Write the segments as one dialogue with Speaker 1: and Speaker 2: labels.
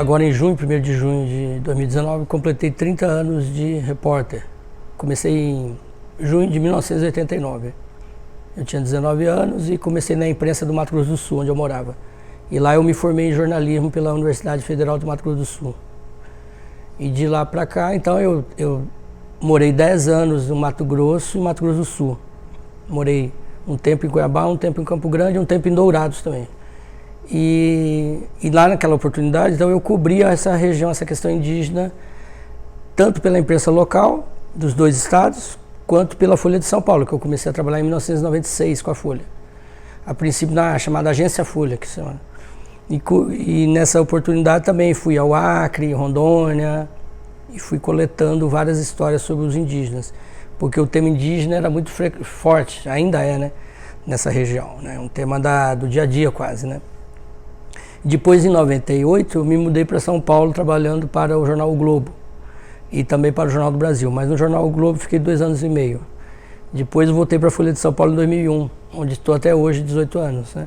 Speaker 1: agora em junho, 1º de junho de 2019, completei 30 anos de repórter. Comecei em junho de 1989. Eu tinha 19 anos e comecei na imprensa do Mato Grosso do Sul, onde eu morava. E lá eu me formei em jornalismo pela Universidade Federal do Mato Grosso do Sul. E de lá para cá, então eu morei 10 anos no Mato Grosso e Mato Grosso do Sul. Morei um tempo em Cuiabá, um tempo em Campo Grande, um tempo em Dourados também. E lá naquela oportunidade, então eu cobria essa região, essa questão indígena, tanto pela imprensa local dos 2 estados, quanto pela Folha de São Paulo, que eu comecei a trabalhar em 1996 com a Folha. A princípio na chamada Agência Folha, que se chama. E nessa oportunidade também fui ao Acre, Rondônia, e fui coletando várias histórias sobre os indígenas, porque o tema indígena era muito forte, ainda é, né, nessa região, né, um tema do dia a dia quase, né. Depois, em 98, eu me mudei para São Paulo trabalhando para o jornal O Globo e também para o Jornal do Brasil, mas no jornal O Globo fiquei 2 anos e meio. Depois voltei para a Folha de São Paulo em 2001, onde estou até hoje, 18 anos, né.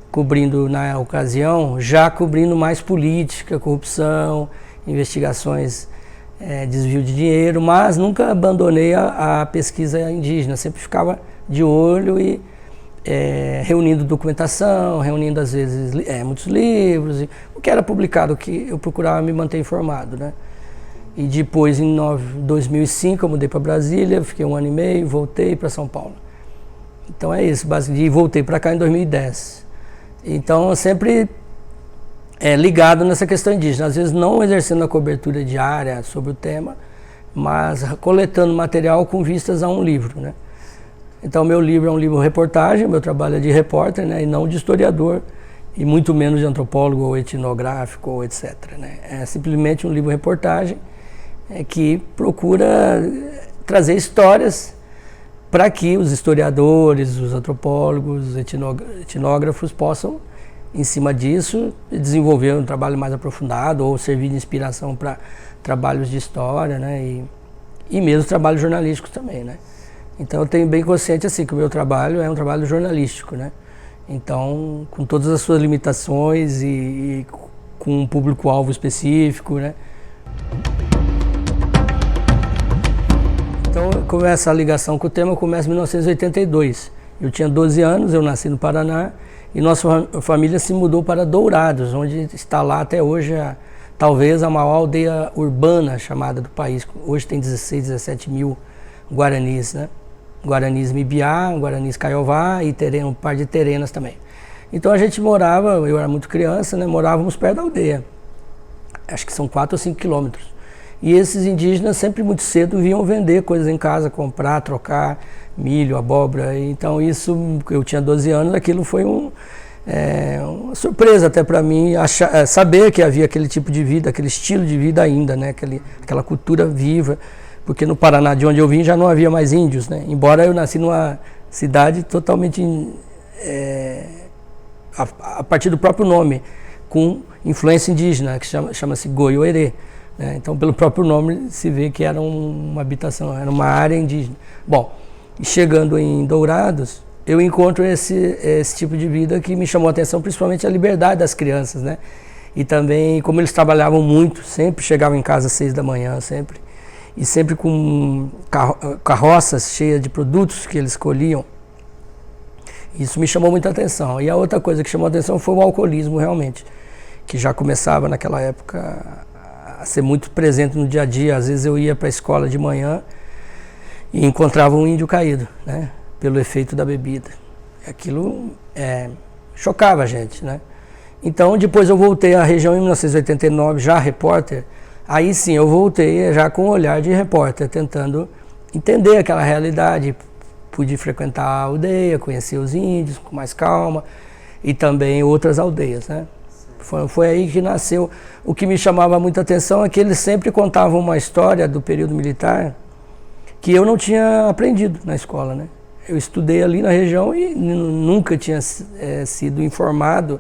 Speaker 1: Cobrindo, na ocasião, já cobrindo mais política, corrupção, investigações, desvio de dinheiro, mas nunca abandonei a pesquisa indígena, sempre ficava de olho e reunindo documentação, reunindo às vezes muitos livros, o que era publicado, que eu procurava me manter informado, né? E depois, em 2005, eu mudei para Brasília, fiquei 1 ano e meio, voltei para São Paulo. Então é isso, basicamente, e voltei para cá em 2010. Então, sempre ligado nessa questão indígena, às vezes não exercendo a cobertura diária sobre o tema, mas coletando material com vistas a um livro, né? Então, meu livro é um livro reportagem, meu trabalho é de repórter, né, e não de historiador, e muito menos de antropólogo ou etnográfico, ou etc., né? É simplesmente um livro reportagem que procura trazer histórias para que os historiadores, os antropólogos, os etnógrafos possam, em cima disso, desenvolver um trabalho mais aprofundado ou servir de inspiração para trabalhos de história, né? E mesmo trabalhos jornalísticos também, né? Então eu tenho bem consciente assim, que o meu trabalho é um trabalho jornalístico, né? Então, com todas as suas limitações e com um público-alvo específico, né? Então, começa a ligação com o tema, começa em 1982. Eu tinha 12 anos, eu nasci no Paraná, e nossa família se mudou para Dourados, onde está lá até hoje, talvez a maior aldeia urbana chamada do país. Hoje tem 16, 17 mil guaranis, né? Guaranis Mibiá, Guaranis Caiová e um par de terenas também. Então a gente morava, eu era muito criança, né? Morávamos perto da aldeia. Acho que são 4 ou 5 quilômetros. E esses indígenas sempre muito cedo vinham vender coisas em casa, comprar, trocar milho, abóbora. Então isso, eu tinha 12 anos, aquilo foi uma surpresa até para mim, saber que havia aquele tipo de vida, aquele estilo de vida ainda, né? Aquela cultura viva. Porque no Paraná, de onde eu vim, já não havia mais índios, né? Embora eu nasci numa cidade totalmente a partir do próprio nome, com influência indígena, que chama-se Goiôerê. Né? Então, pelo próprio nome, se vê que era uma habitação, era uma área indígena. Bom, chegando em Dourados, eu encontro esse tipo de vida que me chamou a atenção, principalmente a liberdade das crianças, né? E também como eles trabalhavam muito, sempre chegavam em casa às 6 da manhã, sempre. E sempre com carroças cheias de produtos que eles colhiam. Isso me chamou muita atenção. E a outra coisa que chamou a atenção foi o alcoolismo, realmente, que já começava naquela época a ser muito presente no dia a dia. Às vezes eu ia para a escola de manhã e encontrava um índio caído, né, pelo efeito da bebida. Aquilo chocava a gente, né? Então, depois eu voltei à região em 1989, já repórter. Aí sim, eu voltei já com um olhar de repórter, tentando entender aquela realidade. Pude frequentar a aldeia, conhecer os índios com mais calma e também outras aldeias, né? Foi aí que nasceu. O que me chamava muita atenção é que eles sempre contavam uma história do período militar que eu não tinha aprendido na escola, né? Eu estudei ali na região e nunca tinha sido informado,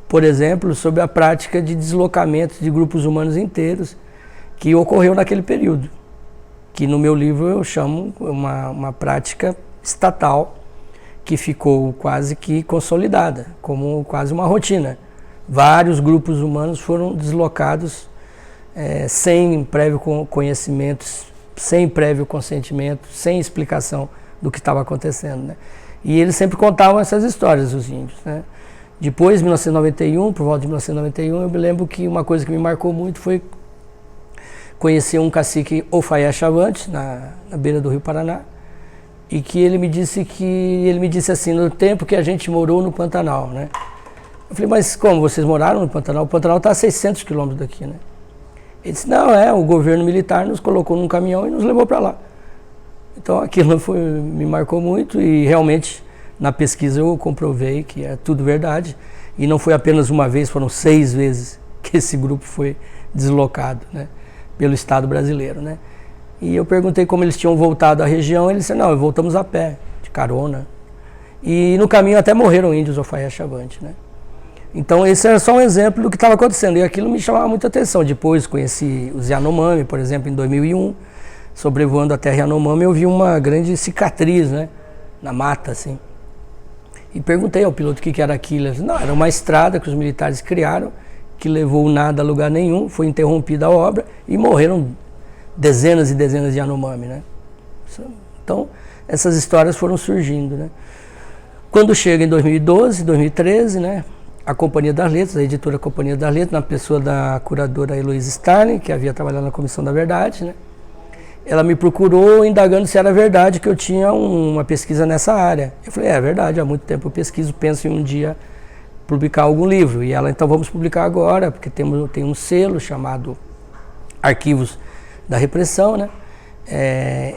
Speaker 1: por exemplo, sobre a prática de deslocamento de grupos humanos inteiros que ocorreu naquele período, que no meu livro eu chamo uma prática estatal que ficou quase que consolidada, como quase uma rotina vários grupos humanos foram deslocados sem prévio conhecimento, sem prévio consentimento, sem explicação do que estava acontecendo, né? E eles sempre contavam essas histórias, os índios, né? Depois, em 1991, por volta de 1991, eu me lembro que uma coisa que me marcou muito foi conhecer um cacique Ofaia Chavante, na beira do Rio Paraná, e que ele me disse assim, no tempo que a gente morou no Pantanal, né? Eu falei, mas como, vocês moraram no Pantanal? O Pantanal está a 600 quilômetros daqui, né? Ele disse, não, o governo militar nos colocou num caminhão e nos levou para lá. Então aquilo me marcou muito e realmente na pesquisa eu comprovei que é tudo verdade. E não foi apenas uma vez, foram 6 vezes que esse grupo foi deslocado, né, pelo Estado brasileiro, né? E eu perguntei como eles tinham voltado à região, eles disseram, não, voltamos a pé, de carona. E no caminho até morreram índios Ofaia Chavante, né? Então esse era só um exemplo do que estava acontecendo e aquilo me chamava muita atenção. Depois conheci os Yanomami, por exemplo, em 2001, sobrevoando a terra Yanomami, eu vi uma grande cicatriz, né, na mata, assim. E perguntei ao piloto o que era aquilo. Ele disse, não, era uma estrada que os militares criaram, que levou nada a lugar nenhum, foi interrompida a obra e morreram dezenas e dezenas de Yanomami, né? Então essas histórias foram surgindo, né? Quando chega em 2012, 2013, né, a Companhia das Letras, a editora Companhia das Letras, na pessoa da curadora Heloísa Starling, que havia trabalhado na Comissão da Verdade, né, ela me procurou indagando se era verdade que eu tinha uma pesquisa nessa área. Eu falei, é verdade, há muito tempo eu pesquiso, penso em um dia publicar algum livro. E ela, então vamos publicar agora, porque tem um selo chamado Arquivos da Repressão, né,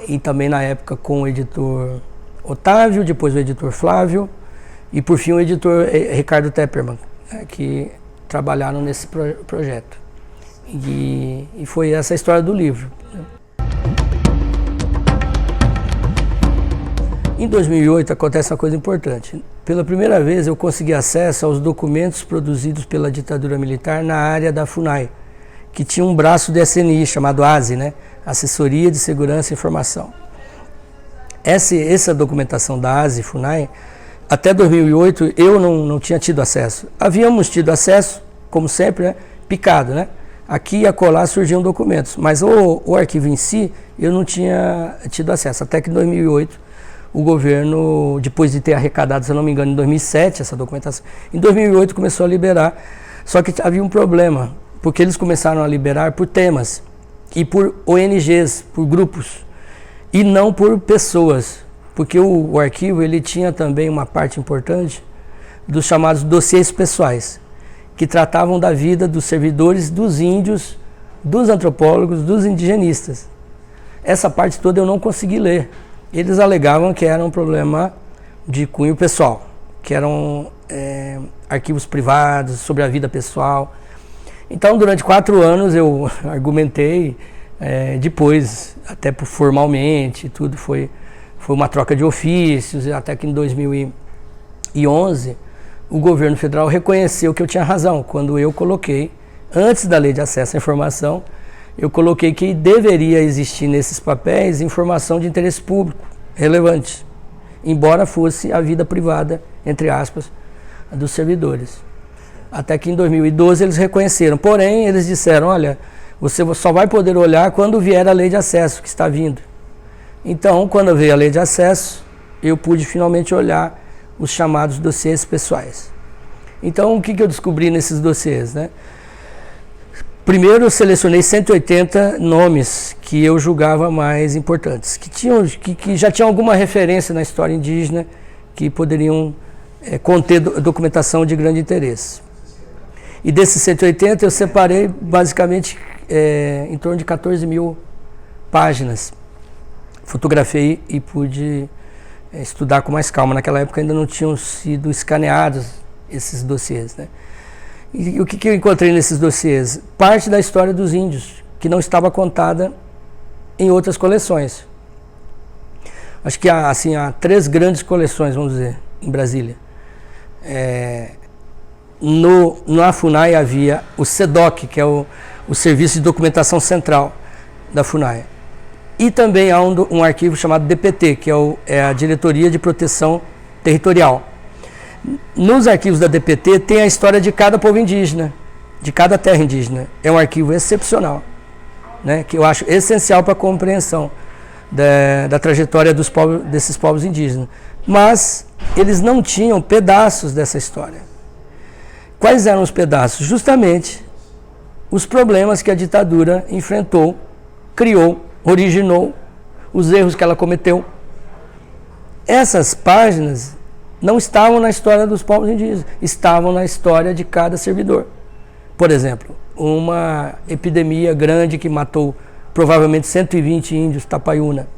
Speaker 1: e também na época com o editor Otávio, depois o editor Flávio, e por fim o editor Ricardo Tepperman, né, que trabalharam nesse projeto. E foi essa a história do livro. Em 2008 acontece uma coisa importante. Pela primeira vez eu consegui acesso aos documentos produzidos pela ditadura militar na área da FUNAI, que tinha um braço do SNI chamado ASI, né, Assessoria de Segurança e Informação. Essa documentação da ASI FUNAI, até 2008 eu não tinha tido acesso. Havíamos tido acesso, como sempre, né, picado, né? Aqui e acolá surgiam documentos, mas o arquivo em si eu não tinha tido acesso. Até que em 2008 o governo, depois de ter arrecadado, se eu não me engano, em 2007 essa documentação, em 2008 começou a liberar. Só que havia um problema, porque eles começaram a liberar por temas e por ONGs, por grupos, e não por pessoas. Porque o arquivo ele tinha também uma parte importante dos chamados dossiês pessoais, que tratavam da vida dos servidores, dos índios, dos antropólogos, dos indigenistas. Essa parte toda eu não consegui ler. Eles alegavam que era um problema de cunho pessoal, que eram arquivos privados, sobre a vida pessoal. Então, durante 4 anos eu argumentei, depois, até formalmente, tudo foi uma troca de ofícios, até que em 2011 o governo federal reconheceu que eu tinha razão, quando eu coloquei, antes da Lei de Acesso à Informação, eu coloquei que deveria existir nesses papéis informação de interesse público relevante, embora fosse a vida privada, entre aspas, dos servidores. Até que em 2012 eles reconheceram, porém eles disseram, olha, você só vai poder olhar quando vier a Lei de Acesso, que está vindo. Então, quando veio a Lei de Acesso, eu pude finalmente olhar os chamados dossiês pessoais. Então, o que eu descobri nesses dossiês, né? Primeiro, eu selecionei 180 nomes que eu julgava mais importantes, que já tinham alguma referência na história indígena, que poderiam conter documentação de grande interesse. E desses 180, eu separei basicamente em torno de 14 mil páginas. Fotografei e pude estudar com mais calma. Naquela época ainda não tinham sido escaneados esses dossiês, né? E o que eu encontrei nesses dossiês? Parte da história dos índios, que não estava contada em outras coleções. Acho que há 3 grandes coleções, vamos dizer, em Brasília. Na FUNAI havia o SEDOC, que é o Serviço de Documentação Central da FUNAI. E também há um arquivo chamado DPT, que é a Diretoria de Proteção Territorial. Nos arquivos da DPT tem a história de cada povo indígena, de cada terra indígena. É um arquivo excepcional, né, que eu acho essencial para a compreensão da trajetória desses povos indígenas. Mas eles não tinham pedaços dessa história. Quais eram os pedaços? Justamente os problemas que a ditadura enfrentou, criou, originou, os erros que ela cometeu. Essas páginas não estavam na história dos povos indígenas, estavam na história de cada servidor. Por exemplo, uma epidemia grande que matou provavelmente 120 índios Tapaiuna.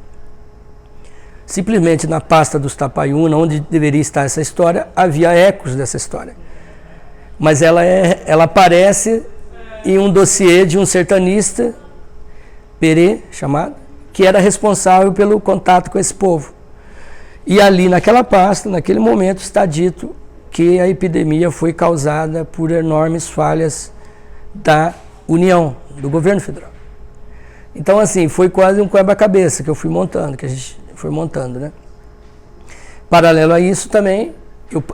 Speaker 1: Simplesmente na pasta dos Tapaiuna, onde deveria estar essa história, havia ecos dessa história. Mas ela aparece em um dossiê de um sertanista, Perê, chamado, que era responsável pelo contato com esse povo. E ali naquela pasta, naquele momento, está dito que a epidemia foi causada por enormes falhas da União, do governo federal. Então, assim, foi quase um quebra-cabeça que eu fui montando, que a gente foi montando, né? Paralelo a isso também,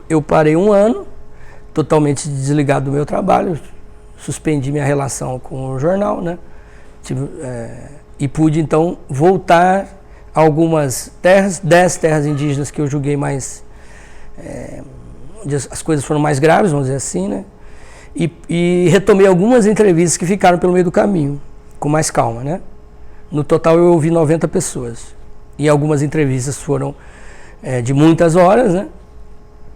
Speaker 1: eu parei um ano, totalmente desligado do meu trabalho, suspendi minha relação com o jornal, né? E pude, então, voltar a algumas terras, 10 terras indígenas que eu julguei mais... onde as coisas foram mais graves, vamos dizer assim, né? E retomei algumas entrevistas que ficaram pelo meio do caminho, com mais calma, né? No total eu ouvi 90 pessoas. E algumas entrevistas foram de muitas horas, né?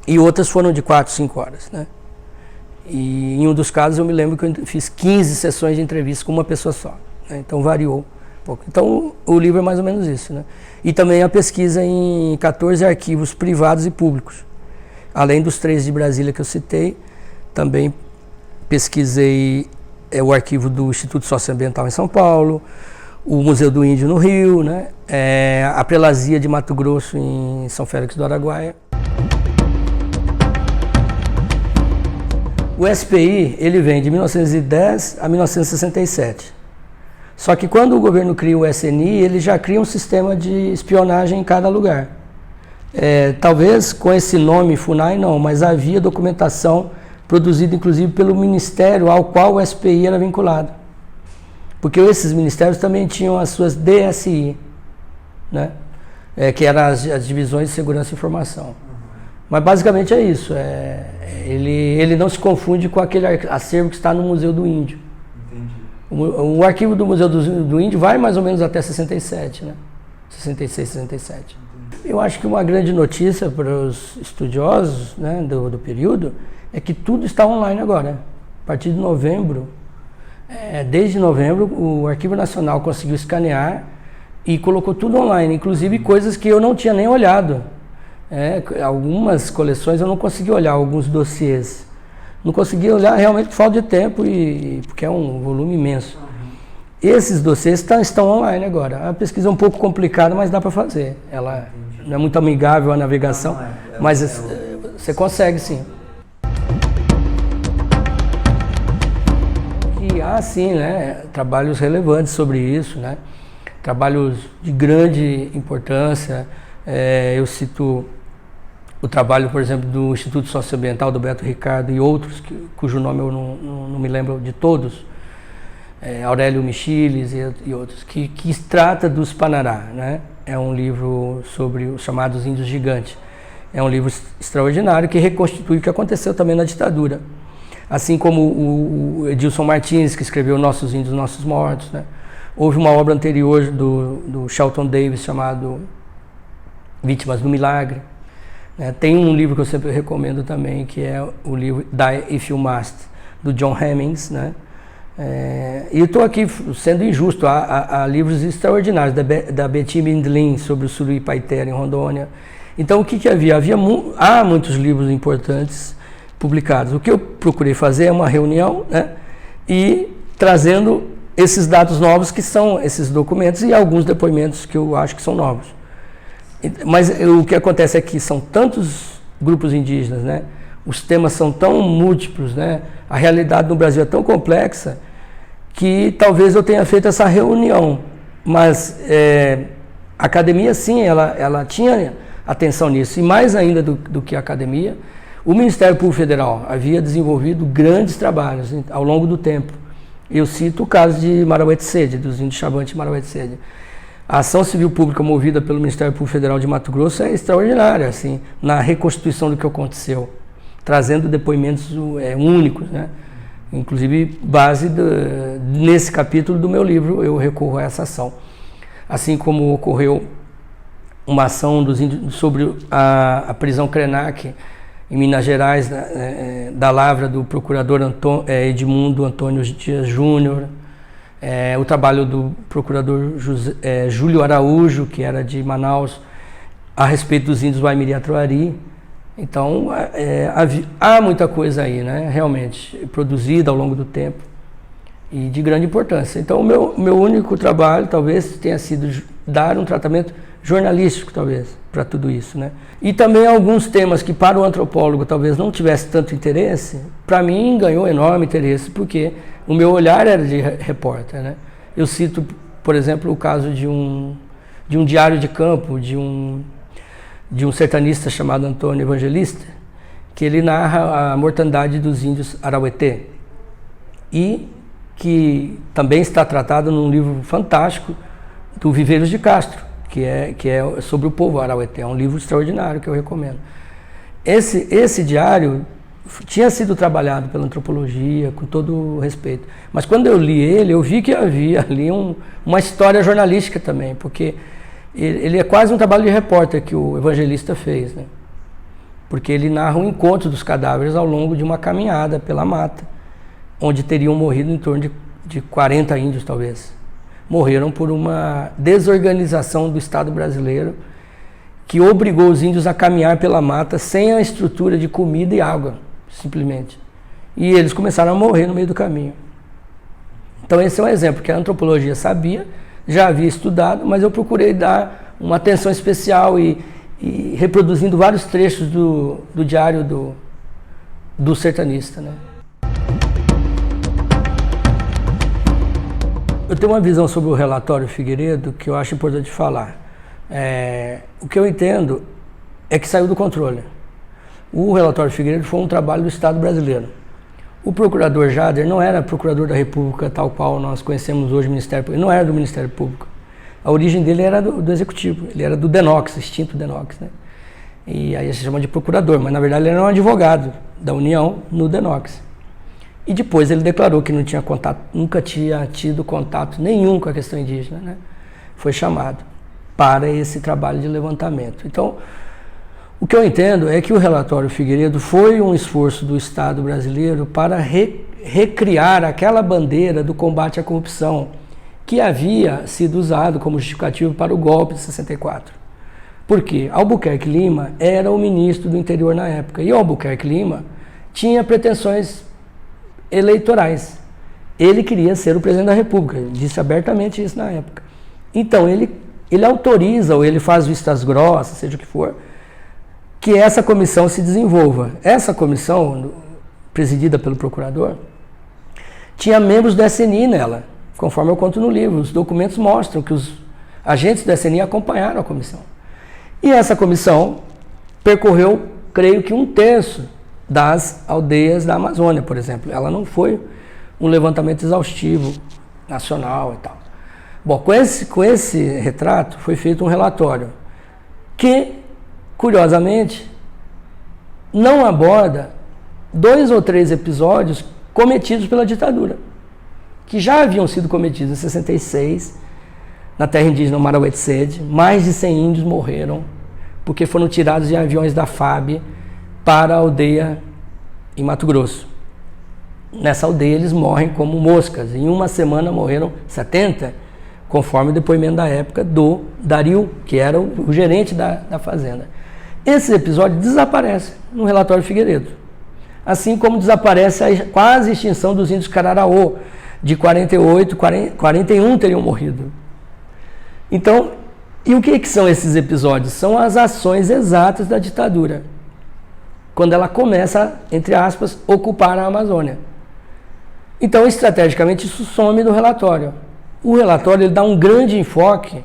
Speaker 1: E outras foram de 4, 5 horas, né? E em um dos casos eu me lembro que eu fiz 15 sessões de entrevista com uma pessoa só, né? Então variou um pouco. Então o livro é mais ou menos isso, né? E também a pesquisa em 14 arquivos privados e públicos. Além dos 3 de Brasília que eu citei, também pesquisei o arquivo do Instituto Socioambiental em São Paulo, o Museu do Índio no Rio, né? A Prelazia de Mato Grosso em São Félix do Araguaia. O SPI, ele vem de 1910 a 1967. Só que quando o governo cria o SNI, ele já cria um sistema de espionagem em cada lugar. Talvez com esse nome FUNAI não, mas havia documentação produzida inclusive pelo ministério ao qual o SPI era vinculado. Porque esses ministérios também tinham as suas DSI, né? Que eram as divisões de segurança e informação. Mas basicamente é isso, ele não se confunde com aquele acervo que está no Museu do Índio. Entendi. O arquivo do Museu do Índio vai mais ou menos até 67, né? 66, 67. Entendi. Eu acho que uma grande notícia para os estudiosos, né, do período é que tudo está online agora. A partir de novembro, desde novembro, o Arquivo Nacional conseguiu escanear e colocou tudo online, inclusive coisas que eu não tinha nem olhado. Algumas coleções eu não consegui olhar, alguns dossiês. Não consegui olhar realmente por falta de tempo, porque é um volume imenso. Esses dossiês estão online agora. A pesquisa é um pouco complicada, mas dá para fazer. Ela não é muito amigável à navegação, mas você consegue sim. E há sim, né, trabalhos relevantes sobre isso, né? Trabalhos de grande importância. Eu cito o trabalho, por exemplo, do Instituto Socioambiental do Beto Ricardo e outros, cujo nome eu não me lembro de todos, Aurélio Michiles e outros, que trata dos Panará, né? É um livro sobre os chamados índios gigantes. É um livro extraordinário que reconstitui o que aconteceu também na ditadura. Assim como o Edilson Martins, que escreveu Nossos Índios, Nossos Mortos, né? Houve uma obra anterior do Shelton Davis chamado Vítimas do Milagre. Tem um livro que eu sempre recomendo também, que é o livro Die If You Must, do John Hemmings, né? E eu estou aqui sendo injusto, há livros extraordinários da Betty Mindlin sobre o Suruí Paitera em Rondônia. Então o que havia? Há muitos livros importantes publicados. O que eu procurei fazer é uma reunião, né? E trazendo esses dados novos que são esses documentos e alguns depoimentos que eu acho que são novos. Mas o que acontece é que são tantos grupos indígenas, né? Os temas são tão múltiplos, né? A realidade no Brasil é tão complexa que talvez eu tenha feito essa reunião. Mas a academia, sim, ela tinha atenção nisso. E mais ainda do que a academia, O Ministério Público Federal havia desenvolvido grandes trabalhos ao longo do tempo. Eu cito o caso de Marauete-Sede, dos índios Chavante e Marauete-Sede. A ação civil pública movida pelo Ministério Público Federal de Mato Grosso é extraordinária, assim, na reconstituição do que aconteceu, trazendo depoimentos únicos, né? Inclusive, nesse capítulo do meu livro, eu recorro a essa ação. Assim como ocorreu uma ação dos índios sobre a prisão Krenak, em Minas Gerais, da lavra do procurador Edmundo Antônio Dias Júnior, o trabalho do procurador Júlio Araújo, que era de Manaus, a respeito dos índios Waimiri-Atuari. Então, há muita coisa aí, né, realmente, produzida ao longo do tempo e de grande importância. Então, o meu único trabalho, talvez, tenha sido dar um tratamento jornalístico, talvez, para tudo isso, né? E também alguns temas que para o antropólogo talvez não tivesse tanto interesse, para mim ganhou enorme interesse, porque o meu olhar era de repórter, né? Eu cito, por exemplo, o caso de um diário de campo, de um sertanista chamado Antônio Evangelista, que ele narra a mortandade dos índios Arauetê, e que também está tratado num livro fantástico do Viveiros de Castro, que é sobre o povo Arauetê. É um livro extraordinário que eu recomendo. Esse diário tinha sido trabalhado pela antropologia, com todo o respeito. Mas quando eu li ele, eu vi que havia ali uma história jornalística também, porque ele é quase um trabalho de repórter que o Evangelista fez, né? Porque ele narra o encontro dos cadáveres ao longo de uma caminhada pela mata, onde teriam morrido em torno de 40 índios, talvez. Morreram por uma desorganização do Estado brasileiro que obrigou os índios a caminhar pela mata sem a estrutura de comida e água, simplesmente. E eles começaram a morrer no meio do caminho. Então esse é um exemplo que a antropologia sabia, já havia estudado, mas eu procurei dar uma atenção especial e reproduzindo vários trechos do diário do sertanista, né? Eu tenho uma visão sobre o relatório Figueiredo que eu acho importante falar. O que eu entendo é que saiu do controle. O relatório Figueiredo foi um trabalho do Estado brasileiro. O procurador Jader não era procurador da República tal qual nós conhecemos hoje o Ministério Público, ele não era do Ministério Público. A origem dele era do Executivo, ele era do DENOX, extinto DENOX, né? E aí se chama de procurador, mas na verdade ele era um advogado da União no DENOX. E depois ele declarou que não tinha contato, nunca tinha tido contato nenhum com a questão indígena, né? Foi chamado para esse trabalho de levantamento. Então, o que eu entendo é que o relatório Figueiredo foi um esforço do Estado brasileiro para recriar aquela bandeira do combate à corrupção que havia sido usado como justificativo para o golpe de 64. Por quê? Albuquerque Lima era o ministro do interior na época, e Albuquerque Lima tinha pretensões eleitorais. Ele queria ser o presidente da República, ele disse abertamente isso na época. Então ele autoriza, ou ele faz vistas grossas, seja o que for, que essa comissão se desenvolva. Essa comissão, presidida pelo procurador, tinha membros do SNI nela, conforme eu conto no livro. Os documentos mostram que os agentes do SNI acompanharam a comissão. E essa comissão percorreu, creio que 1/3 das aldeias da Amazônia, por exemplo. Ela não foi um levantamento exaustivo, nacional e tal. Bom, com esse retrato foi feito um relatório que, curiosamente, não aborda 2 ou 3 episódios cometidos pela ditadura, que já haviam sido cometidos em 66, na terra indígena Marauete-Sede. Mais de 100 índios morreram porque foram tirados de aviões da FAB para a aldeia em Mato Grosso. Nessa aldeia eles morrem como moscas. Em uma semana morreram 70, conforme o depoimento da época do Dario, que era o gerente da fazenda. Esse episódio desaparece no relatório Figueiredo. Assim como desaparece a quase extinção dos índios Cararaô. De 48, 41 teriam morrido. Então, e o que são esses episódios? São as ações exatas da ditadura, quando ela começa, entre aspas, ocupar a Amazônia. Então, estrategicamente, isso some do relatório. O relatório ele dá um grande enfoque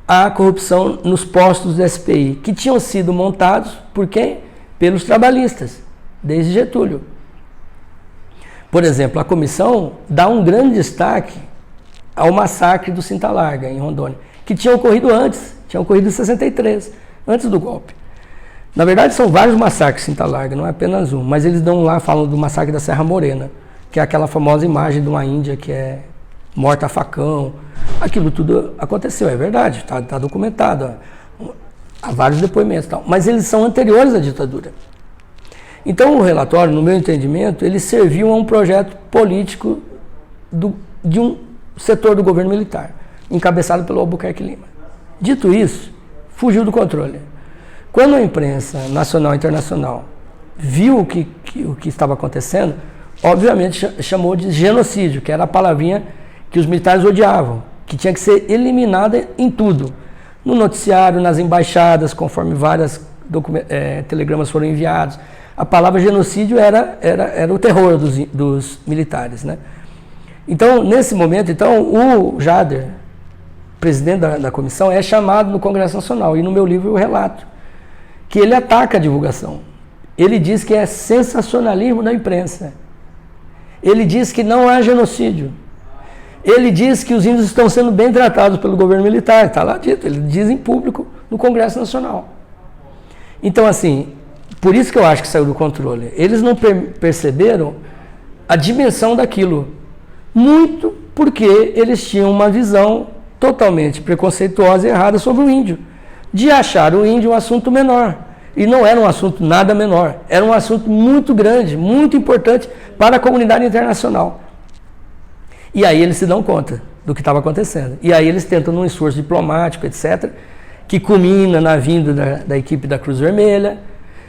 Speaker 1: à corrupção nos postos do SPI, que tinham sido montados por quem? Pelos trabalhistas. desde Getúlio. Por exemplo, a comissão dá um grande destaque ao massacre do Cinta Larga, em Rondônia, que tinha ocorrido antes, tinha ocorrido em 63, antes do golpe. Na verdade, são vários massacres Cinta Larga, não é apenas um, mas eles dão lá, falam do massacre da Serra Morena, que é aquela famosa imagem de uma índia que é morta a facão. Aquilo tudo aconteceu, é verdade, está documentado, há vários depoimentos e tal, mas eles são anteriores à ditadura. Então o relatório, no meu entendimento, ele serviu a um projeto político de um setor do governo militar, encabeçado pelo Albuquerque Lima. Dito isso, fugiu do controle. Quando a imprensa nacional e internacional viu o que estava acontecendo, obviamente chamou de genocídio, que era a palavrinha que os militares odiavam, que tinha que ser eliminada em tudo. No noticiário, nas embaixadas, conforme vários telegramas foram enviados. A palavra genocídio era o terror dos militares, né? Então, nesse momento, o Jader, presidente da comissão, é chamado no Congresso Nacional, e no meu livro eu relato que ele ataca a divulgação. Ele diz que é sensacionalismo da imprensa. Ele diz que não há genocídio. Ele diz que os índios estão sendo bem tratados pelo governo militar, está lá dito, ele diz em público no Congresso Nacional. Então, assim, por isso que eu acho que saiu do controle. Eles não perceberam a dimensão daquilo, muito porque eles tinham uma visão totalmente preconceituosa e errada sobre o índio, de achar o índio um assunto menor. E não era um assunto nada menor, era um assunto muito grande, muito importante para a comunidade internacional. E aí eles se dão conta do que estava acontecendo. E aí eles tentam, num esforço diplomático, etc., que culmina na vinda da equipe da Cruz Vermelha,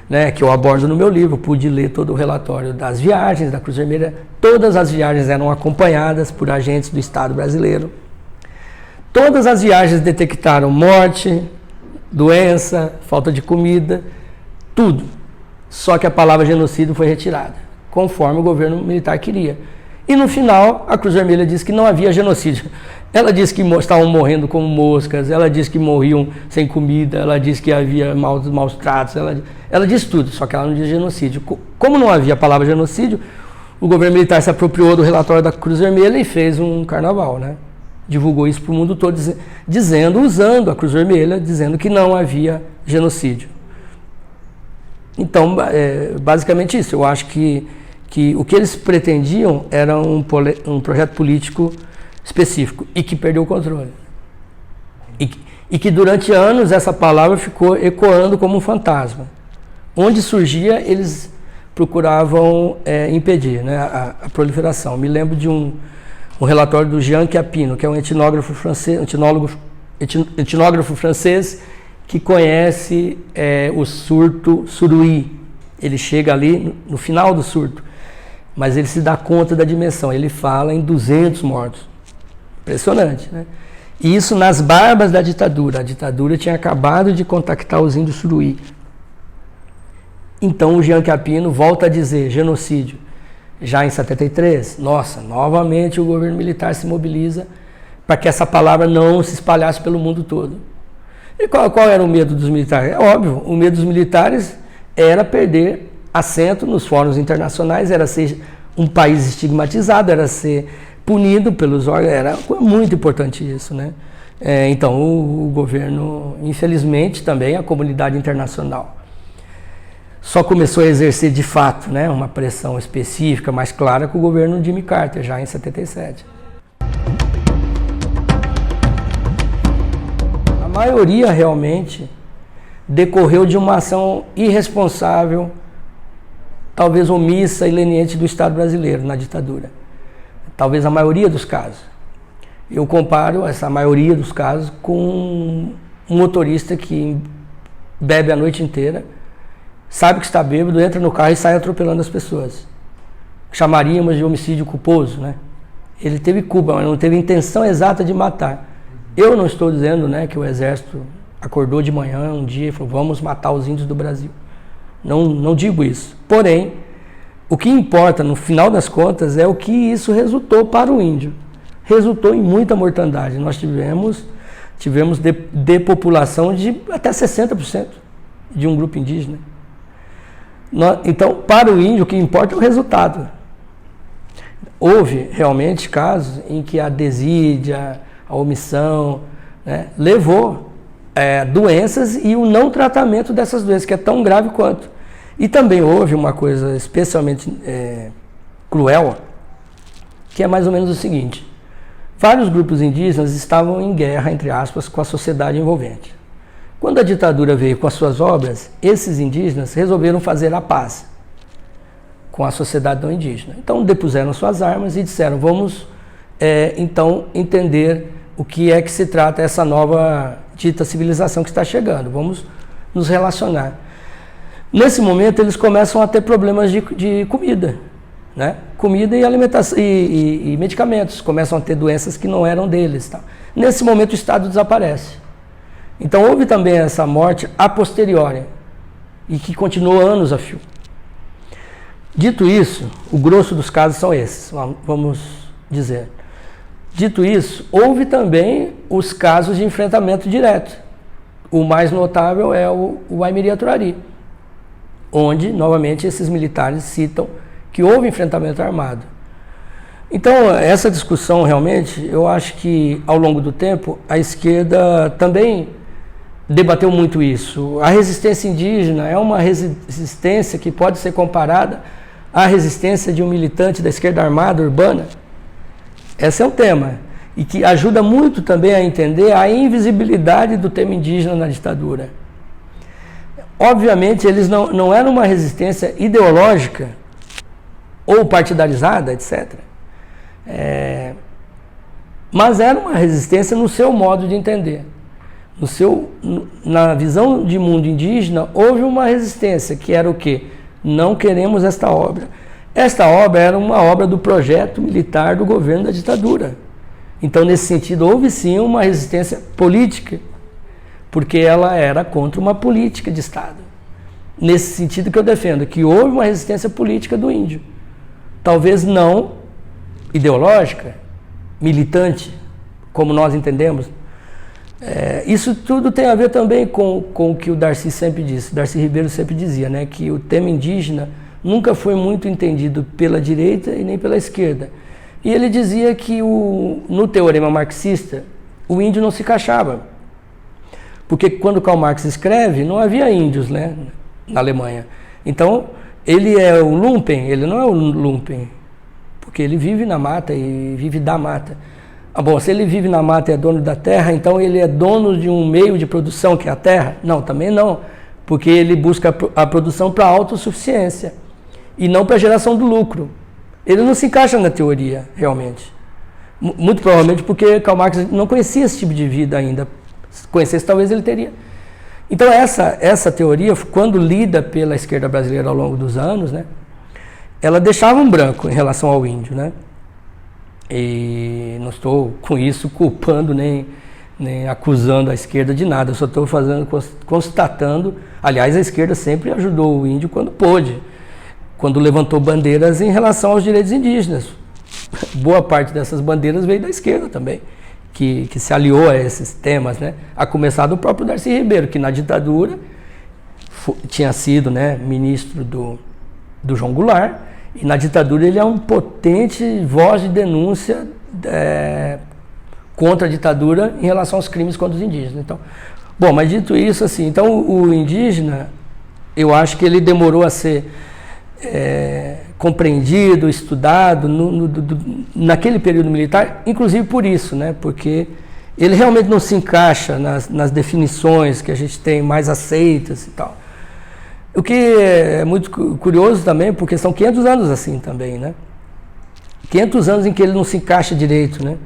Speaker 1: né, que eu abordo no meu livro, pude ler todo o relatório das viagens da Cruz Vermelha. Todas as viagens eram acompanhadas por agentes do Estado brasileiro. Todas as viagens detectaram morte, doença, falta de comida, tudo. Só que a palavra genocídio foi retirada, conforme o governo militar queria. E no final, a Cruz Vermelha disse que não havia genocídio. Ela disse que estavam morrendo como moscas, ela disse que morriam sem comida, ela disse que havia maus tratos, ela disse tudo, só que ela não disse genocídio. Como não havia a palavra genocídio, o governo militar se apropriou do relatório da Cruz Vermelha e fez um carnaval, né? Divulgou isso para o mundo todo, usando a Cruz Vermelha, dizendo que não havia genocídio. Então, basicamente isso. Eu acho que o que eles pretendiam era um projeto político específico e que perdeu o controle. E que durante anos essa palavra ficou ecoando como um fantasma. Onde surgia, eles procuravam impedir, né, a proliferação. Me lembro de um relatório do Jean Chiappino, que é um etnógrafo francês que conhece o surto Suruí. Ele chega ali no final do surto, mas ele se dá conta da dimensão. Ele fala em 200 mortos. Impressionante, né? E isso nas barbas da ditadura. A ditadura tinha acabado de contactar os índios Suruí. Então o Jean Chiappino volta a dizer genocídio. Já em 73, nossa, novamente o governo militar se mobiliza para que essa palavra não se espalhasse pelo mundo todo. E qual era o medo dos militares? É óbvio, o medo dos militares era perder assento nos fóruns internacionais, era ser um país estigmatizado, era ser punido pelos órgãos, era muito importante isso, né? Então o governo, infelizmente também, a comunidade internacional, só começou a exercer de fato, né, uma pressão específica, mais clara, com o governo de Jimmy Carter, já em 77. A maioria realmente decorreu de uma ação irresponsável, talvez omissa e leniente do Estado brasileiro na ditadura. Talvez a maioria dos casos. Eu comparo essa maioria dos casos com um motorista que bebe a noite inteira, sabe que está bêbado, entra no carro e sai atropelando as pessoas. Chamaríamos de homicídio culposo, né? Ele teve culpa, mas não teve intenção exata de matar. Eu não estou dizendo, né, que o Exército acordou de manhã um dia e falou, vamos matar os índios do Brasil. Não digo isso. Porém, o que importa, no final das contas, é o que isso resultou para o índio. Resultou em muita mortandade. Nós tivemos depopulação de até 60% de um grupo indígena. Então, para o índio, o que importa é o resultado. Houve realmente casos em que a desídia, a omissão, né, levou doenças e o não tratamento dessas doenças, que é tão grave quanto. E também houve uma coisa especialmente cruel, que é mais ou menos o seguinte: vários grupos indígenas estavam em guerra, entre aspas, com a sociedade envolvente. Quando a ditadura veio com as suas obras, esses indígenas resolveram fazer a paz com a sociedade não indígena. Então depuseram suas armas e disseram: vamos então entender o que é que se trata essa nova dita civilização que está chegando, vamos nos relacionar. Nesse momento eles começam a ter problemas de comida, né? Comida e alimentação e medicamentos, começam a ter doenças que não eram deles, tá? Nesse momento o Estado desaparece. Então houve também essa morte a posteriori e que continuou anos a fio. Dito isso, o grosso dos casos são esses, vamos dizer. Dito isso, houve também os casos de enfrentamento direto. O mais notável é o Aimiri Aturari, onde, novamente, esses militares citam que houve enfrentamento armado. Então, essa discussão, realmente, eu acho que, ao longo do tempo, a esquerda também debateu muito isso. A resistência indígena é uma resistência que pode ser comparada à resistência de um militante da esquerda armada urbana. Esse é um tema, e que ajuda muito também a entender a invisibilidade do tema indígena na ditadura. Obviamente, eles não eram uma resistência ideológica ou partidarizada, etc. Mas era uma resistência no seu modo de entender. Na visão de mundo indígena, houve uma resistência, que era o quê? Não queremos esta obra. Esta obra era uma obra do projeto militar do governo da ditadura. Então, nesse sentido, houve sim uma resistência política, porque ela era contra uma política de Estado. Nesse sentido que eu defendo, que houve uma resistência política do índio. Talvez não ideológica, militante, como nós entendemos. Isso tudo tem a ver também com o que o Darcy sempre disse, Darcy Ribeiro sempre dizia, né, que o tema indígena nunca foi muito entendido pela direita e nem pela esquerda. E ele dizia que no teorema marxista, o índio não se encaixava. Porque quando Karl Marx escreve, não havia índios, né, na Alemanha. Então, ele é o lumpen, ele não é o lumpen, porque ele vive na mata e vive da mata. Bom, se ele vive na mata e é dono da terra, então ele é dono de um meio de produção que é a terra? Não, também não, porque ele busca a produção para a autossuficiência e não para a geração do lucro. Ele não se encaixa na teoria, realmente. Muito provavelmente porque Karl Marx não conhecia esse tipo de vida ainda. Se conhecesse, talvez ele teria. Então, essa teoria, quando lida pela esquerda brasileira ao longo dos anos, né, ela deixava um branco em relação ao índio, né? E não estou com isso culpando nem acusando a esquerda de nada, eu só estou constatando. Aliás, a esquerda sempre ajudou o índio quando pôde, quando levantou bandeiras em relação aos direitos indígenas. Boa parte dessas bandeiras veio da esquerda também, que se aliou a esses temas, né? A começar do próprio Darcy Ribeiro, que na ditadura tinha sido, né, ministro do João Goulart, e na ditadura ele é um potente voz de denúncia contra a ditadura em relação aos crimes contra os indígenas. Então, bom, mas dito isso, assim, então o indígena, eu acho que ele demorou a ser compreendido, estudado naquele período militar, inclusive por isso, né? Porque ele realmente não se encaixa nas definições que a gente tem mais aceitas e tal. O que é muito curioso também, porque são 500 anos assim também, né? 500 anos em que ele não se encaixa direito, né?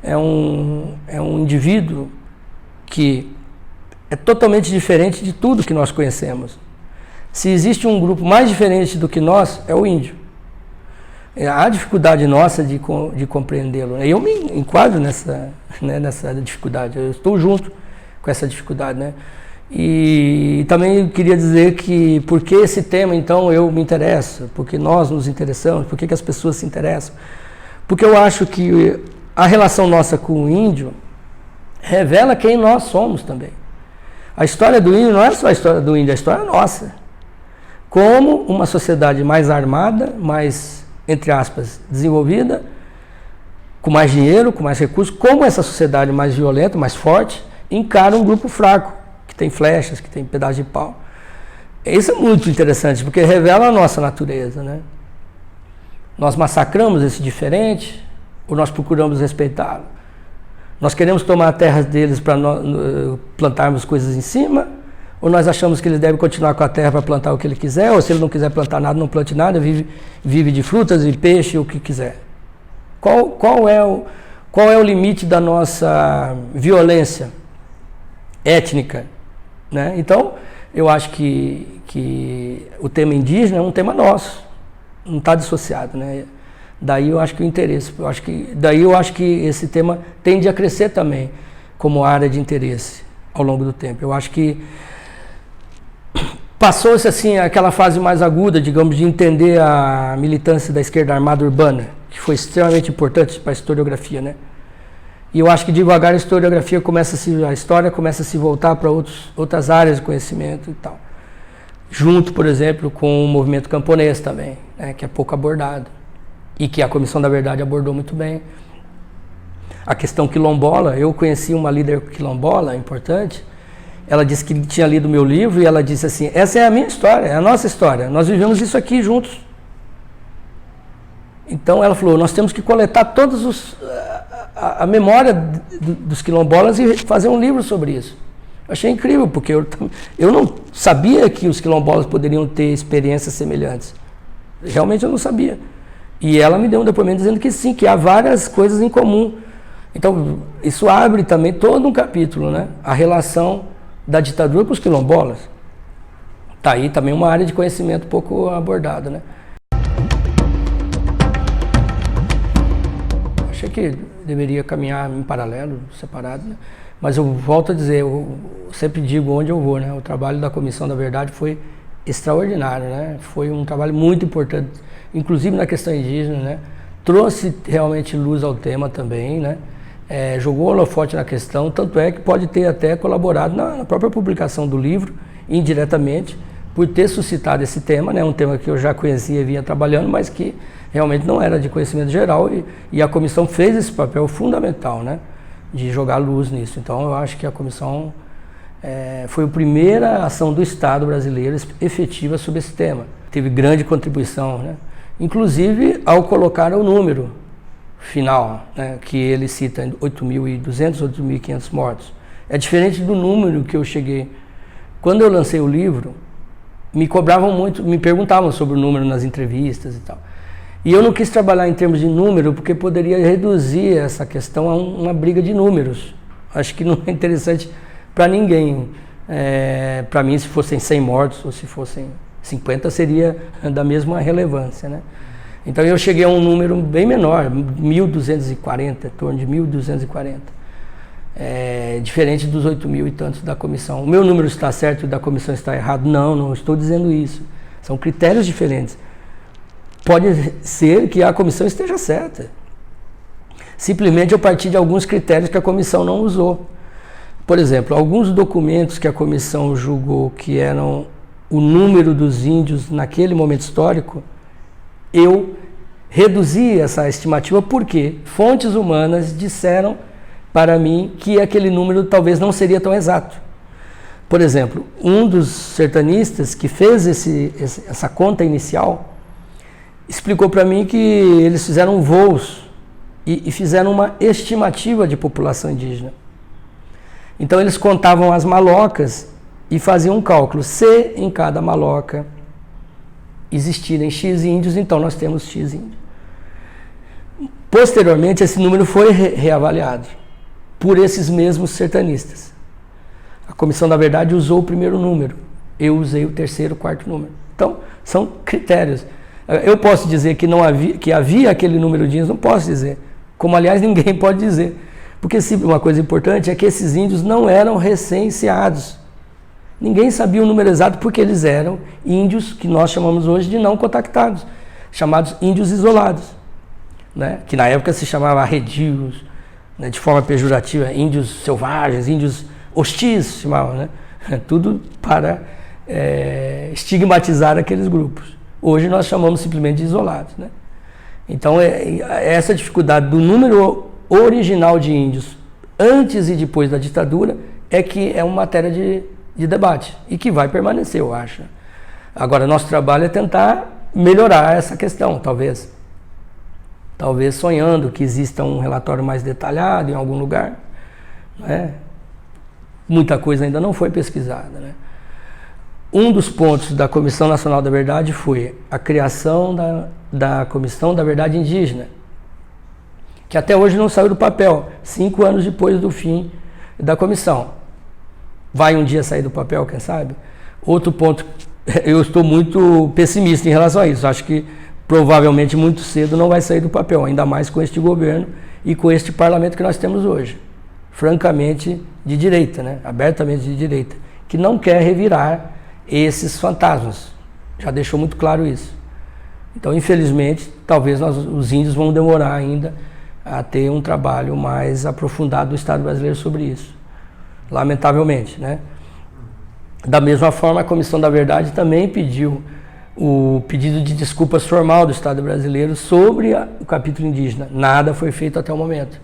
Speaker 1: É um indivíduo que é totalmente diferente de tudo que nós conhecemos. Se existe um grupo mais diferente do que nós, é o índio. Há dificuldade nossa de compreendê-lo. Eu me enquadro nessa dificuldade, eu estou junto com essa dificuldade, né? E também queria dizer que por que esse tema, então, eu me interesso, porque nós nos interessamos, por que as pessoas se interessam. Porque eu acho que a relação nossa com o índio revela quem nós somos também. A história do índio não é só a história do índio, é a história nossa. como uma sociedade mais armada, mais, entre aspas, desenvolvida, com mais dinheiro, com mais recursos, como essa sociedade mais violenta, mais forte, encara um grupo fraco, que tem flechas, que tem pedaço de pau. Isso é muito interessante, porque revela a nossa natureza, né? Nós massacramos esse diferente, ou nós procuramos respeitá-lo? Nós queremos tomar a terra deles para plantarmos coisas em cima, ou nós achamos que ele deve continuar com a terra para plantar o que ele quiser, ou se ele não quiser plantar nada, não plante nada, vive de frutas e peixe, o que quiser. Qual é o limite da nossa violência étnica, né? Então, eu acho que o tema indígena é um tema nosso, não está dissociado, né? Daí eu acho que o interesse, daí eu acho que esse tema tende a crescer também como área de interesse ao longo do tempo. Eu acho que passou-se assim aquela fase mais aguda, digamos, de entender a militância da esquerda armada urbana, que foi extremamente importante para a historiografia, né? E eu acho que devagar a historiografia a história começa a se voltar para outras áreas de conhecimento e tal. Junto, por exemplo, com o movimento camponês também, né, que é pouco abordado e que a Comissão da Verdade abordou muito bem. A questão quilombola, eu conheci uma líder quilombola importante, ela disse que tinha lido meu livro e ela disse assim, essa é a minha história, é a nossa história, nós vivemos isso aqui juntos. Então ela falou, nós temos que coletar todos a memória dos quilombolas e fazer um livro sobre isso. Eu achei incrível, porque eu não sabia que os quilombolas poderiam ter experiências semelhantes. Realmente eu não sabia. E ela me deu um depoimento dizendo que sim, que há várias coisas em comum. Então, isso abre também todo um capítulo, né? A relação da ditadura com os quilombolas. Está aí também uma área de conhecimento pouco abordada, né? Achei que deveria caminhar em paralelo, separado, né? Mas eu volto a dizer, eu sempre digo onde eu vou, né? O trabalho da Comissão da Verdade foi extraordinário, né? Foi um trabalho muito importante, inclusive na questão indígena, né? Trouxe realmente luz ao tema também, né? Jogou holofote na questão, tanto é que pode ter até colaborado na própria publicação do livro, indiretamente, por ter suscitado esse tema, né? Um tema que eu já conhecia e vinha trabalhando, mas que realmente não era de conhecimento geral e a comissão fez esse papel fundamental, né? De jogar luz nisso. Então eu acho que a comissão foi a primeira ação do Estado brasileiro efetiva sobre esse tema. Teve grande contribuição, né? Inclusive ao colocar o número final, né, que ele cita 8.200, 8.500 mortos. É diferente do número que eu cheguei. Quando eu lancei o livro, me cobravam muito, me perguntavam sobre o número nas entrevistas e tal. E eu não quis trabalhar em termos de número, porque poderia reduzir essa questão a uma briga de números. Acho que não é interessante para ninguém. Para mim, se fossem 100 mortos ou se fossem 50, seria da mesma relevância, né? Então eu cheguei a um número bem menor, 1.240, em torno de 1.240. Diferente dos 8.000 e tantos da comissão. O meu número está certo e o da comissão está errado? Não, não estou dizendo isso. São critérios diferentes. Pode ser que a comissão esteja certa. Simplesmente eu parti de alguns critérios que a comissão não usou. Por exemplo, alguns documentos que a comissão julgou que eram o número dos índios naquele momento histórico, eu reduzi essa estimativa porque fontes humanas disseram para mim que aquele número talvez não seria tão exato. Por exemplo, um dos sertanistas que fez essa conta inicial explicou para mim que eles fizeram voos e fizeram uma estimativa de população indígena. Então eles contavam as malocas e faziam um cálculo. Se em cada maloca existirem X índios, então nós temos X índios. Posteriormente, esse número foi reavaliado por esses mesmos sertanistas. A Comissão da Verdade usou o primeiro número, eu usei o terceiro, quarto número. Então, são critérios. Eu posso dizer que havia aquele número de índios, não posso dizer. Como, aliás, ninguém pode dizer. Porque uma coisa importante é que esses índios não eram recenseados. Ninguém sabia o número exato porque eles eram índios que nós chamamos hoje de não contactados, chamados índios isolados, né? Que na época se chamava arredios, né? De forma pejorativa, índios selvagens, índios hostis, chamavam, né? Tudo para estigmatizar aqueles grupos. Hoje nós chamamos simplesmente de isolados, né? Então, essa dificuldade do número original de índios antes e depois da ditadura é que é uma matéria de debate e que vai permanecer, eu acho. Agora, nosso trabalho é tentar melhorar essa questão, talvez sonhando que exista um relatório mais detalhado em algum lugar, né? Muita coisa ainda não foi pesquisada, né? Um dos pontos da Comissão Nacional da Verdade foi a criação da Comissão da Verdade Indígena, que até hoje não saiu do papel, 5 anos depois do fim da comissão. Vai um dia sair do papel, quem sabe? Outro ponto, eu estou muito pessimista em relação a isso, acho que provavelmente muito cedo não vai sair do papel, ainda mais com este governo e com este parlamento que nós temos hoje, francamente de direita, né? Abertamente de direita, que não quer revirar esses fantasmas, já deixou muito claro isso. Então, infelizmente, talvez os índios vão demorar ainda a ter um trabalho mais aprofundado do Estado brasileiro sobre isso, lamentavelmente, né? Da mesma forma, a Comissão da Verdade também pediu o pedido de desculpas formal do Estado brasileiro sobre o capítulo indígena. Nada foi feito até o momento.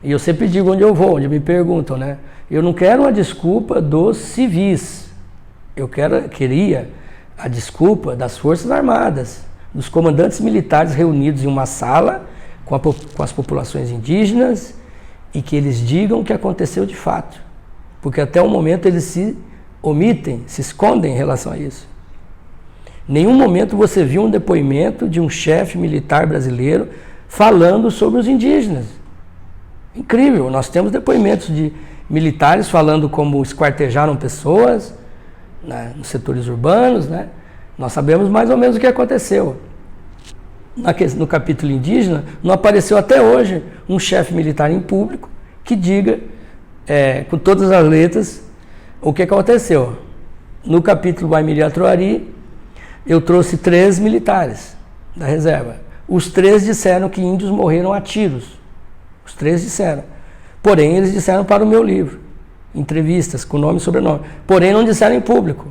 Speaker 1: E eu sempre digo onde eu vou, onde me perguntam, né? Eu não quero uma desculpa dos civis. Eu queria a desculpa das Forças Armadas, dos comandantes militares reunidos em uma sala com as populações indígenas e que eles digam o que aconteceu de fato. Porque até o momento eles se omitem, se escondem em relação a isso. Em nenhum momento você viu um depoimento de um chefe militar brasileiro falando sobre os indígenas. Incrível, nós temos depoimentos de militares falando como esquartejaram pessoas, né, nos setores urbanos, né? Nós sabemos mais ou menos o que aconteceu. No capítulo indígena, não apareceu até hoje um chefe militar em público que diga, com todas as letras, o que aconteceu. No capítulo Waimiri-Atuari, eu trouxe 3 militares da reserva. Os 3 disseram que índios morreram a tiros. Os 3 disseram. Porém, eles disseram para o meu livro, entrevistas com nome e sobrenome. Porém, não disseram em público.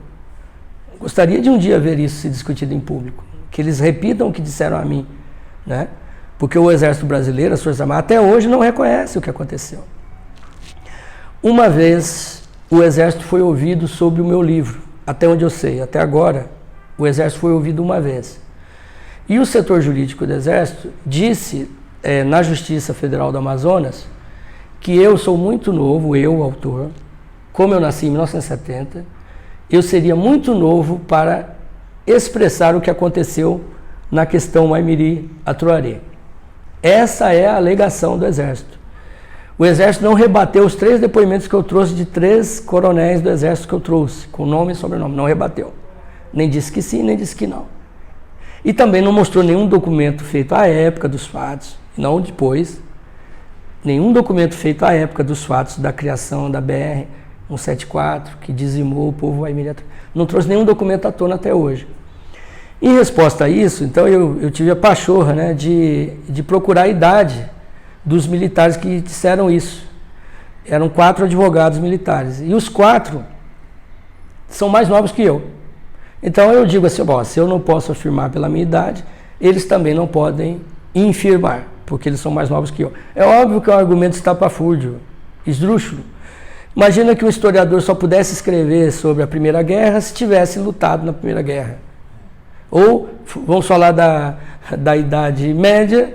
Speaker 1: Gostaria de um dia ver isso se discutido em público. Que eles repitam o que disseram a mim, né? Porque o Exército Brasileiro, as Forças Armadas, até hoje não reconhece o que aconteceu. Uma vez, o Exército foi ouvido sobre o meu livro, até onde eu sei, até agora, o Exército foi ouvido uma vez. E o setor jurídico do Exército disse, na Justiça Federal do Amazonas, que eu sou muito novo, eu, autor, como eu nasci em 1970, eu seria muito novo para expressar o que aconteceu na questão Waimiri-Atuari. Essa é a alegação do Exército. O Exército não rebateu os 3 depoimentos que eu trouxe de 3 coronéis do Exército que eu trouxe, com nome e sobrenome, não rebateu. Nem disse que sim, nem disse que não. E também não mostrou nenhum documento feito à época dos fatos, não depois, nenhum documento feito à época dos fatos da criação da BR-174, que dizimou o povo Waimiri-Atuari. Não trouxe nenhum documento à tona até hoje. Em resposta a isso, então eu tive a pachorra, né, de procurar a idade dos militares que disseram isso. Eram 4 advogados militares. E os 4 são mais novos que eu. Então eu digo assim, bom, se eu não posso afirmar pela minha idade, eles também não podem infirmar, porque eles são mais novos que eu. É óbvio que é um argumento estapafúrdio, esdrúxulo. Imagina que um historiador só pudesse escrever sobre a Primeira Guerra se tivesse lutado na Primeira Guerra. Ou, vamos falar da Idade Média,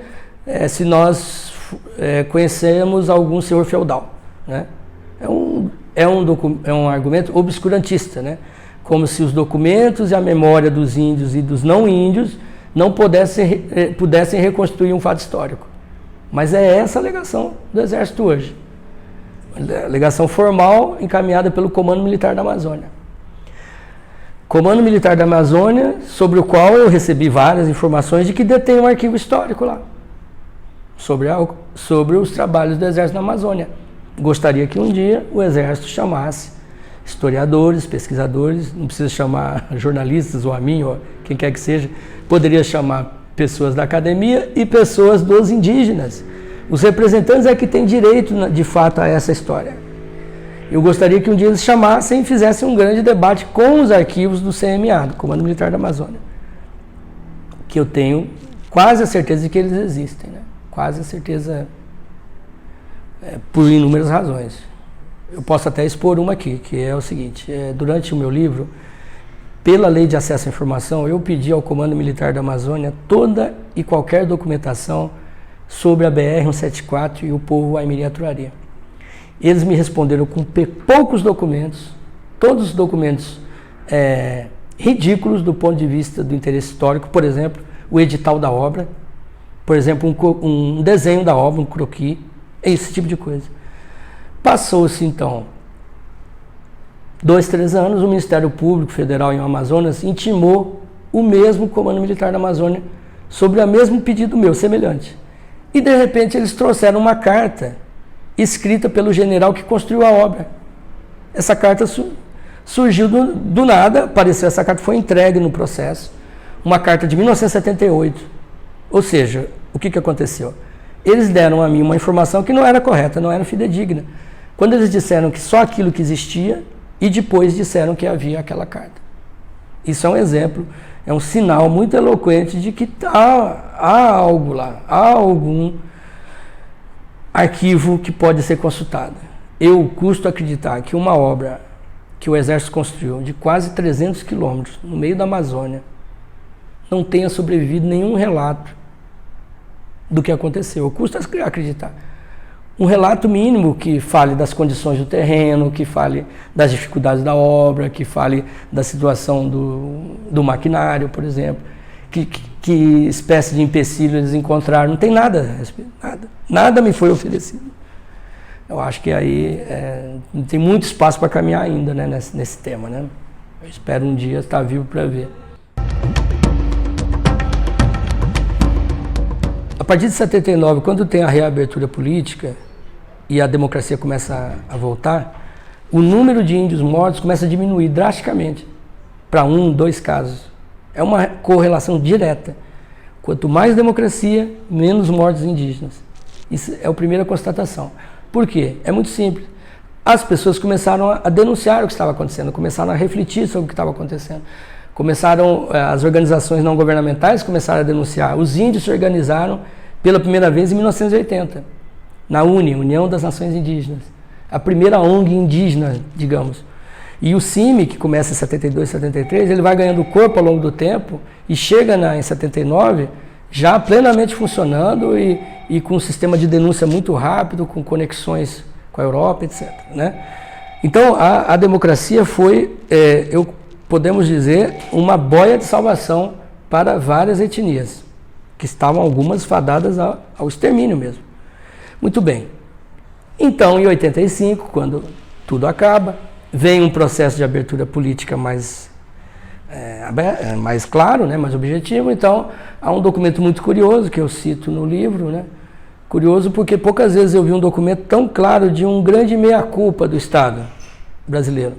Speaker 1: se nós conhecemos algum senhor feudal, né? É um argumento obscurantista, né? Como se os documentos e a memória dos índios e dos não índios não pudessem reconstruir um fato histórico. Mas é essa a alegação do Exército hoje. A alegação formal encaminhada pelo Comando Militar da Amazônia. Comando Militar da Amazônia, sobre o qual eu recebi várias informações de que detém um arquivo histórico lá, sobre os trabalhos do Exército na Amazônia. Gostaria que um dia o Exército chamasse historiadores, pesquisadores, não precisa chamar jornalistas ou a mim, ou quem quer que seja, poderia chamar pessoas da academia e pessoas dos indígenas. Os representantes é que têm direito, de fato, a essa história. Eu gostaria que um dia eles chamassem e fizessem um grande debate com os arquivos do CMA, do Comando Militar da Amazônia, que eu tenho quase a certeza de que eles existem, né? Quase a certeza, por inúmeras razões. Eu posso até expor uma aqui, que é o seguinte: durante o meu livro, pela Lei de Acesso à Informação, eu pedi ao Comando Militar da Amazônia toda e qualquer documentação sobre a BR-174 e o povo Aimiri-Aturaria. Eles me responderam com poucos documentos, todos os documentos ridículos do ponto de vista do interesse histórico, por exemplo, o edital da obra, por exemplo, um desenho da obra, um croquis, esse tipo de coisa. Passou-se, então, 2, 3 anos, o Ministério Público Federal em Amazonas intimou o mesmo Comando Militar da Amazônia sobre o mesmo pedido meu, semelhante. E, de repente, eles trouxeram uma carta escrita pelo general que construiu a obra. Essa carta surgiu do nada, apareceu, essa carta foi entregue no processo, uma carta de 1978. Ou seja, o que aconteceu? Eles deram a mim uma informação que não era correta, não era fidedigna. Quando eles disseram que só aquilo que existia, e depois disseram que havia aquela carta. Isso é um exemplo, é um sinal muito eloquente de que há algo lá, há algum arquivo que pode ser consultado. Eu custo acreditar que uma obra que o Exército construiu de quase 300 quilômetros no meio da Amazônia não tenha sobrevivido nenhum relato do que aconteceu. Eu custo acreditar. Um relato mínimo que fale das condições do terreno, que fale das dificuldades da obra, que fale da situação do maquinário, por exemplo, que espécie de empecilho eles encontraram. Não tem nada, nada me foi oferecido. Eu acho que aí tem muito espaço para caminhar ainda, né, nesse tema, né? Eu espero um dia estar vivo para ver. A partir de 79, quando tem a reabertura política e a democracia começa a voltar, o número de índios mortos começa a diminuir drasticamente para 1, 2 casos. É uma correlação direta. Quanto mais democracia, menos mortes indígenas. Isso é a primeira constatação. Por quê? É muito simples. As pessoas começaram a denunciar o que estava acontecendo, começaram a refletir sobre o que estava acontecendo. As organizações não governamentais começaram a denunciar. Os índios se organizaram pela primeira vez em 1980, na UNE, União das Nações Indígenas. A primeira ONG indígena, digamos. E o CIMI, que começa em 72, 73, ele vai ganhando corpo ao longo do tempo e chega em 79 já plenamente funcionando e com um sistema de denúncia muito rápido, com conexões com a Europa, etc. Né? Então, a democracia foi, podemos dizer, uma boia de salvação para várias etnias, que estavam algumas fadadas ao extermínio mesmo. Muito bem. Então, em 85, quando tudo acaba, vem um processo de abertura política mais claro, né, mais objetivo. Então, há um documento muito curioso que eu cito no livro, né? Curioso porque poucas vezes eu vi um documento tão claro de um grande meia-culpa do Estado brasileiro,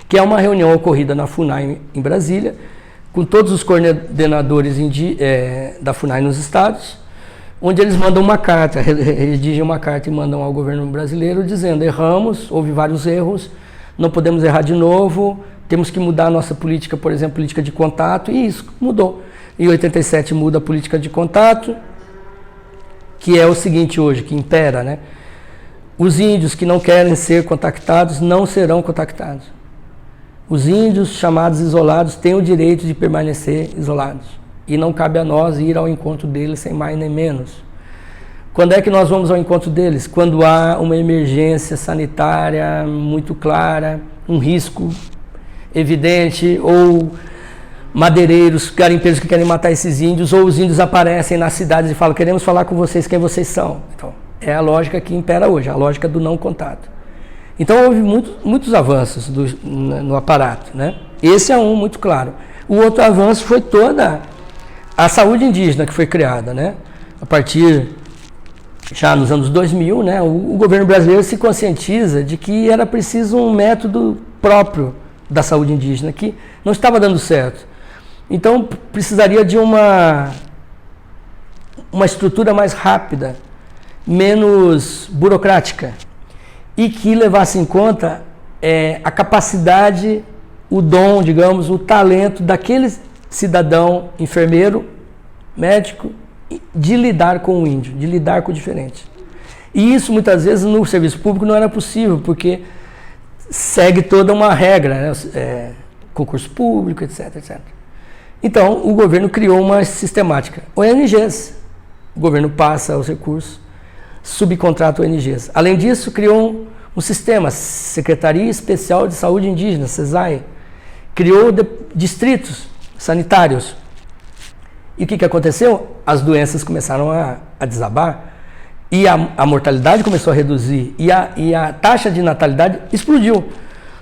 Speaker 1: que é uma reunião ocorrida na FUNAI em Brasília, com todos os coordenadores da FUNAI nos estados, onde eles mandam uma carta, redigem uma carta e mandam ao governo brasileiro dizendo: erramos, houve vários erros, não podemos errar de novo, temos que mudar a nossa política, por exemplo, política de contato, e isso mudou. Em 87 muda a política de contato, que é o seguinte hoje, que impera, né? Os índios que não querem ser contactados não serão contactados. Os índios chamados isolados têm o direito de permanecer isolados. E não cabe a nós ir ao encontro deles sem mais nem menos. Quando é que nós vamos ao encontro deles? Quando há uma emergência sanitária muito clara, um risco evidente, ou madeireiros, garimpeiros que querem matar esses índios, ou os índios aparecem nas cidades e falam: queremos falar com vocês, quem vocês são. Então, é a lógica que impera hoje, a lógica do não contato. Então, houve muitos avanços no aparato, né? Esse é um muito claro. O outro avanço foi toda a saúde indígena que foi criada, né? A partir, já nos anos 2000, né, o governo brasileiro se conscientiza de que era preciso um método próprio da saúde indígena, que não estava dando certo. Então, precisaria de uma estrutura mais rápida, menos burocrática. e que levasse em conta a capacidade, o dom, digamos, o talento daquele cidadão, enfermeiro, médico, de lidar com o índio, de lidar com o diferente. E isso muitas vezes no serviço público não era possível, porque segue toda uma regra, né? Concurso público, etc, etc. Então o governo criou uma sistemática, ONGs, o governo passa os recursos, subcontrata ONGs. Além disso, criou um sistema, Secretaria Especial de Saúde Indígena, SESAI, criou distritos sanitários. E o que aconteceu? As doenças começaram a desabar e a mortalidade começou a reduzir e a taxa de natalidade explodiu.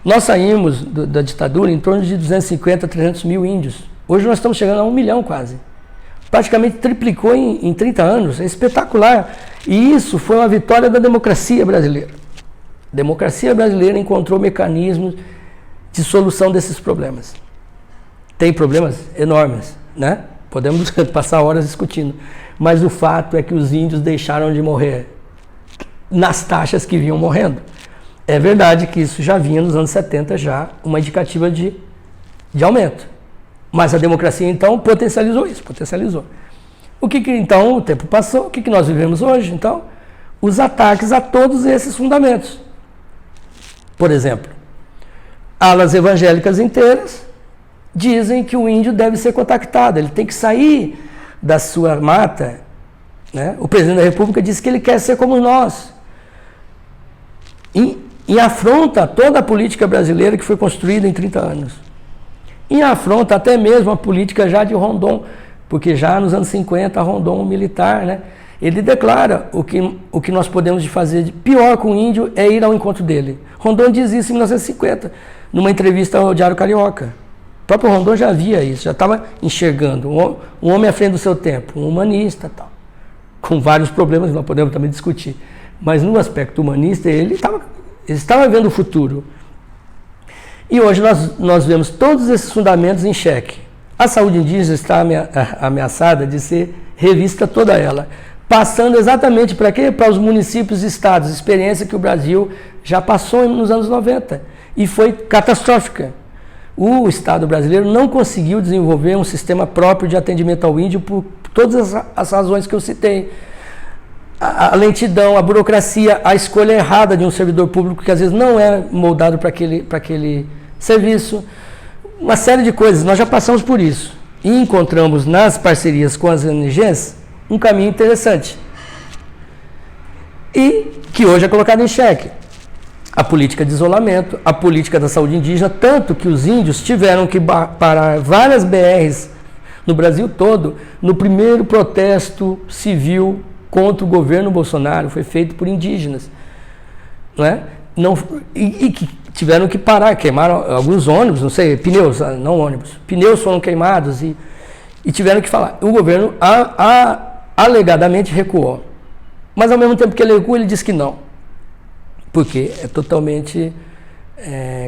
Speaker 1: Nós saímos da ditadura em torno de 250 a 300 mil índios. Hoje nós estamos chegando a 1 milhão quase. Praticamente triplicou em 30 anos. É espetacular. E isso foi uma vitória da democracia brasileira. A democracia brasileira encontrou mecanismos de solução desses problemas. Tem problemas enormes, né? Podemos passar horas discutindo. Mas o fato é que os índios deixaram de morrer nas taxas que vinham morrendo. É verdade que isso já vinha nos anos 70, já uma indicativa de aumento. Mas a democracia, então, potencializou isso, potencializou. Então, o tempo passou, o que nós vivemos hoje? Então, os ataques a todos esses fundamentos. Por exemplo, alas evangélicas inteiras dizem que o índio deve ser contactado, ele tem que sair da sua mata, né? O presidente da República disse que ele quer ser como nós. E afronta toda a política brasileira que foi construída em 30 anos. E afronta até mesmo a política já de Rondon, porque já nos anos 50, Rondon, militar, né? Ele declara o que nós podemos fazer de pior com o índio é ir ao encontro dele. Rondon diz isso em 1950, numa entrevista ao Diário Carioca. O próprio Rondon já via isso, já estava enxergando um homem à frente do seu tempo, um humanista, tal, com vários problemas que nós podemos também discutir. Mas no aspecto humanista, ele estava vendo o futuro. E hoje nós vemos todos esses fundamentos em xeque. A saúde indígena está ameaçada de ser revista toda ela, passando exatamente para quê? Para os municípios e estados, experiência que o Brasil já passou nos anos 90 e foi catastrófica. O Estado brasileiro não conseguiu desenvolver um sistema próprio de atendimento ao índio por todas as razões que eu citei. A lentidão, a burocracia, a escolha errada de um servidor público que às vezes não é moldado para aquele serviço, uma série de coisas. Nós já passamos por isso e encontramos nas parcerias com as ONGs um caminho interessante e que hoje é colocado em xeque. A política de isolamento, a política da saúde indígena, tanto que os índios tiveram que parar várias BRs no Brasil todo no primeiro protesto civil contra o governo Bolsonaro, foi feito por indígenas, não é? E que tiveram que parar, queimaram alguns ônibus, não sei, pneus, não ônibus, pneus foram queimados e tiveram que falar. O governo alegadamente recuou, mas ao mesmo tempo que ele recuou, ele disse que não, porque é totalmente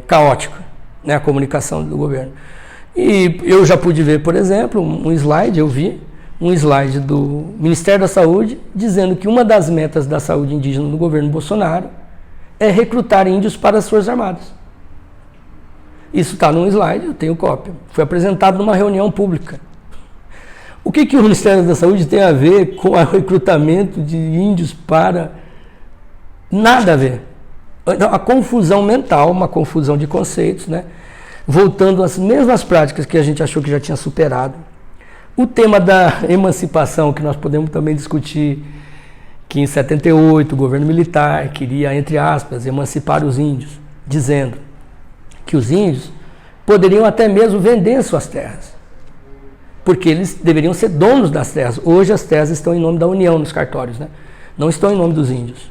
Speaker 1: caótico, né, a comunicação do governo. E eu já pude ver, por exemplo, um slide do Ministério da Saúde dizendo que uma das metas da saúde indígena no governo Bolsonaro é recrutar índios para as Forças Armadas. Isso está num slide, eu tenho cópia. Foi apresentado numa reunião pública. O que o Ministério da Saúde tem a ver com o recrutamento de índios para... Nada a ver. A confusão mental, uma confusão de conceitos, né? Voltando às mesmas práticas que a gente achou que já tinha superado. O tema da emancipação, que nós podemos também discutir, que em 78 o governo militar queria, entre aspas, emancipar os índios, dizendo que os índios poderiam até mesmo vender suas terras, porque eles deveriam ser donos das terras. Hoje as terras estão em nome da União nos cartórios, né? Não estão em nome dos índios.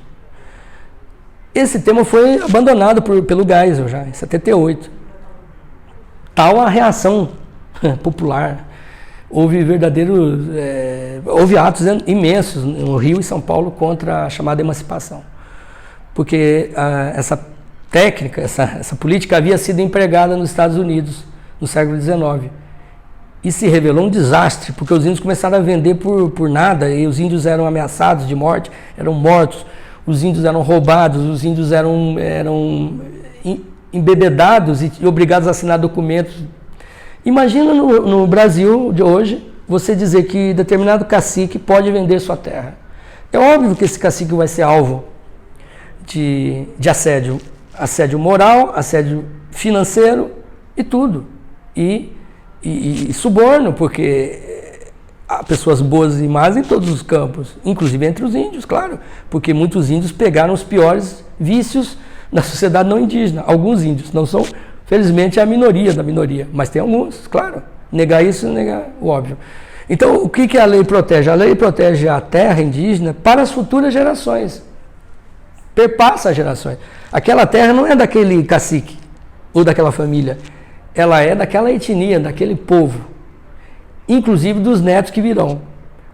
Speaker 1: Esse tema foi abandonado pelo Geisel já, em 78. Tal a reação popular. Houve houve atos imensos no Rio e São Paulo contra a chamada emancipação. Porque essa técnica, essa política havia sido empregada nos Estados Unidos no século XIX. E se revelou um desastre, porque os índios começaram a vender por nada, e os índios eram ameaçados de morte, eram mortos. os índios eram roubados, os índios eram embebedados e obrigados a assinar documentos. Imagina no Brasil de hoje, você dizer que determinado cacique pode vender sua terra. É óbvio que esse cacique vai ser alvo de assédio. Assédio moral, assédio financeiro e tudo. E suborno, porque há pessoas boas e más em todos os campos, inclusive entre os índios, claro, porque muitos índios pegaram os piores vícios da sociedade não indígena. Alguns índios, não são, felizmente, a minoria da minoria, mas tem alguns, claro. Negar isso é negar o óbvio. Então, o que a lei protege? A lei protege a terra indígena para as futuras gerações. Perpassa as gerações. Aquela terra não é daquele cacique ou daquela família. Ela é daquela etnia, daquele povo. Inclusive dos netos que virão.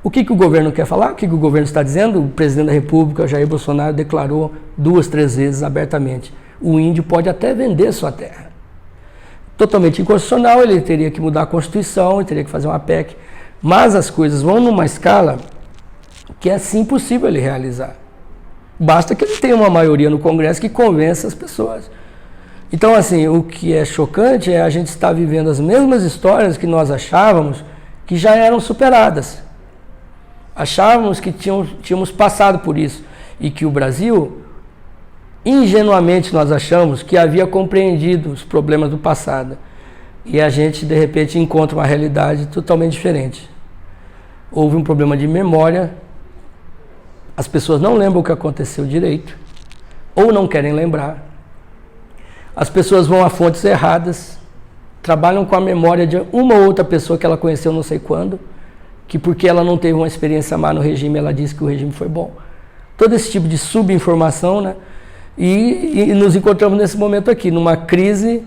Speaker 1: O que o governo quer falar? O que o governo está dizendo? O presidente da República, Jair Bolsonaro, declarou 2, 3 vezes abertamente. O índio pode até vender sua terra. Totalmente inconstitucional, ele teria que mudar a Constituição, ele teria que fazer uma PEC. Mas as coisas vão numa escala que é sim possível ele realizar. Basta que ele tenha uma maioria no Congresso que convença as pessoas. Então, assim, o que é chocante é a gente estar vivendo as mesmas histórias que nós achávamos que já eram superadas. Achávamos que tínhamos passado por isso e que o Brasil, ingenuamente nós achamos que havia compreendido os problemas do passado. E a gente, de repente, encontra uma realidade totalmente diferente. Houve um problema de memória, as pessoas não lembram o que aconteceu direito, ou não querem lembrar. As pessoas vão a fontes erradas, trabalham com a memória de uma ou outra pessoa que ela conheceu não sei quando, que porque ela não teve uma experiência má no regime, ela disse que o regime foi bom. Todo esse tipo de subinformação, né? E nos encontramos nesse momento aqui, numa crise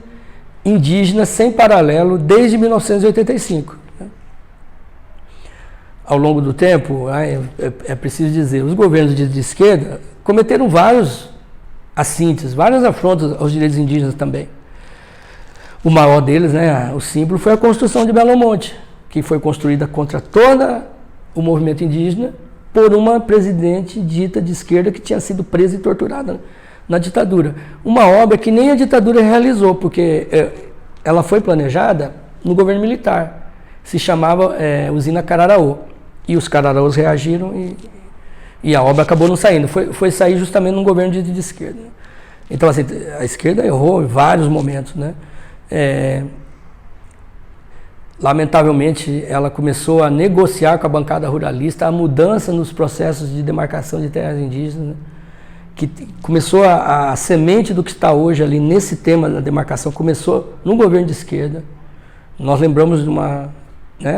Speaker 1: indígena sem paralelo desde 1985. Né? Ao longo do tempo, é preciso dizer, os governos de esquerda cometeram vários assíntios, várias afrontas aos direitos indígenas também. O maior deles, né, o símbolo, foi a construção de Belo Monte, que foi construída contra todo o movimento indígena por uma presidente dita de esquerda que tinha sido presa e torturada na ditadura. Uma obra que nem a ditadura realizou, porque ela foi planejada no governo militar. Se chamava Usina Cararaú. E os cararaús reagiram e a obra acabou não saindo. Foi sair justamente num governo de esquerda. Então, assim, a esquerda errou em vários momentos, né? Lamentavelmente, ela começou a negociar com a bancada ruralista a mudança nos processos de demarcação de terras indígenas, né? Que começou a semente do que está hoje ali nesse tema da demarcação, começou no governo de esquerda. Nós lembramos de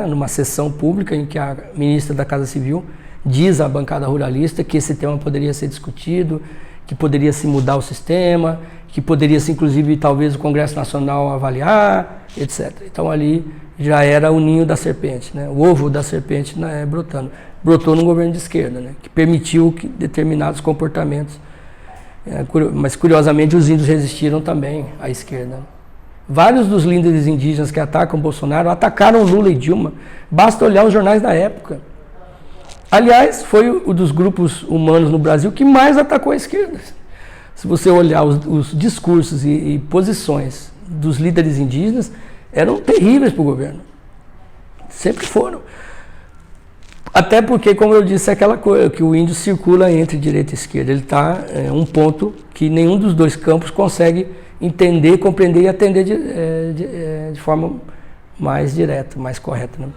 Speaker 1: numa sessão pública em que a ministra da Casa Civil diz à bancada ruralista que esse tema poderia ser discutido, que poderia se mudar o sistema, que poderia se, inclusive, talvez o Congresso Nacional avaliar, etc. Então ali já era o ninho da serpente, né? O ovo da serpente, né, brotando. Brotou no governo de esquerda, né, que permitiu que determinados comportamentos. Mas, curiosamente, os índios resistiram também à esquerda. Vários dos líderes indígenas que atacam Bolsonaro atacaram Lula e Dilma. Basta olhar os jornais da época. Aliás, foi um dos grupos humanos no Brasil que mais atacou a esquerda. Se você olhar os discursos e posições dos líderes indígenas, eram terríveis para o governo. Sempre foram. Até porque, como eu disse, é aquela coisa que o índio circula entre direita e esquerda. Ele está um ponto que nenhum dos dois campos consegue entender, compreender e atender de forma mais direta, mais correta, né?